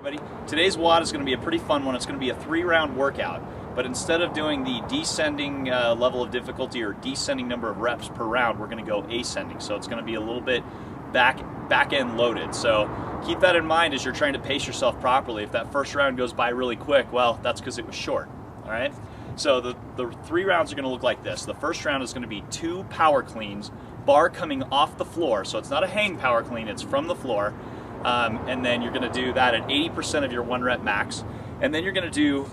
Everybody, today's WOD is going to be a pretty fun one. It's going to be a 3-round workout, but instead of doing the descending level of difficulty or descending number of reps per round, we're going to go ascending. So it's going to be a little bit back end loaded. So keep that in mind as you're trying to pace yourself properly. If that first round goes by really quick, well, that's because it was short. All right. So the 3 rounds are going to look like this. The first round is going to be 2 power cleans, bar coming off the floor. So it's not a hang power clean; it's from the floor. And then you're going to do that at 80% of your 1 rep max. And then you're going to do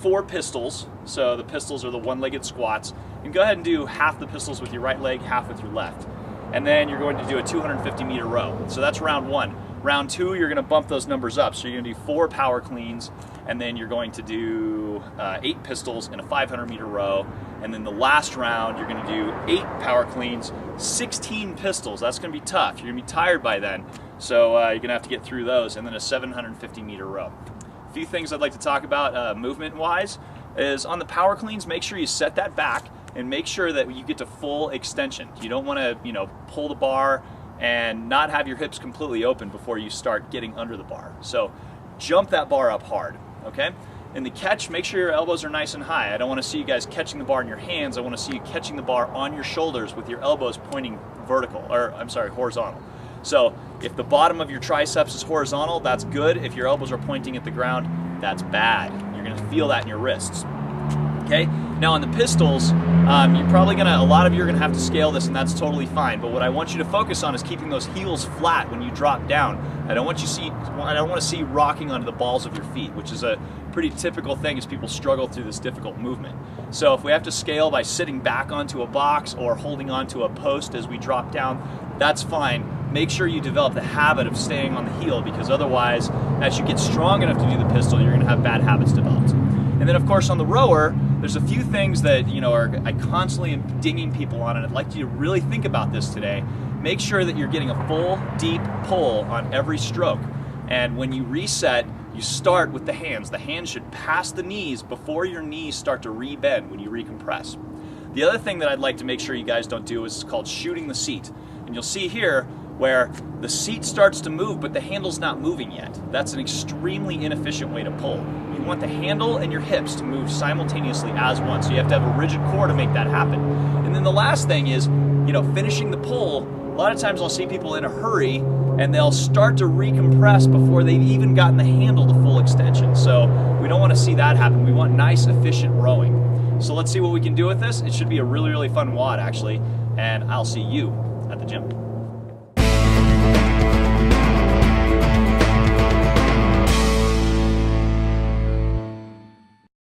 4 pistols. So the pistols are the 1-legged squats. You can go ahead and do half the pistols with your right leg, half with your left. And then you're going to do a 250-meter row. So that's round 1. Round 2, you're going to bump those numbers up. So you're going to do 4 power cleans, and then you're going to do 8 pistols in a 500-meter row. And then the last round, you're going to do 8 power cleans, 16 pistols. That's going to be tough. You're going to be tired by then. So you're going to have to get through those, and then a 750-meter row. A few things I'd like to talk about movement-wise is on the power cleans, make sure you set that back and make sure that you get to full extension. You don't want to, pull the bar and not have your hips completely open before you start getting under the bar. So jump that bar up hard, okay? In the catch, make sure your elbows are nice and high. I don't want to see you guys catching the bar in your hands. I want to see you catching the bar on your shoulders with your elbows pointing horizontal. So if the bottom of your triceps is horizontal, that's good. If your elbows are pointing at the ground, that's bad. You're going to feel that in your wrists. Okay? Now on the pistols, a lot of you are going to have to scale this, and that's totally fine. But what I want you to focus on is keeping those heels flat when you drop down. I don't want to see you rocking onto the balls of your feet, which is a pretty typical thing as people struggle through this difficult movement. So if we have to scale by sitting back onto a box or holding onto a post as we drop down, that's fine. Make sure you develop the habit of staying on the heel, because otherwise, as you get strong enough to do the pistol, you're going to have bad habits developed. And then, of course, on the rower, there's a few things that I constantly am dinging people on, and I'd like you to really think about this today. Make sure that you're getting a full, deep pull on every stroke. And when you reset, you start with the hands. The hands should pass the knees before your knees start to re-bend when you recompress. The other thing that I'd like to make sure you guys don't do is called shooting the seat. And you'll see here where the seat starts to move, but the handle's not moving yet. That's an extremely inefficient way to pull. You want the handle and your hips to move simultaneously as one, so you have to have a rigid core to make that happen. And then the last thing is, finishing the pull. A lot of times I'll see people in a hurry, and they'll start to recompress before they've even gotten the handle to full extension. So we don't want to see that happen. We want nice, efficient rowing. So let's see what we can do with this. It should be a really, really fun WOD, actually, and I'll see you at the gym.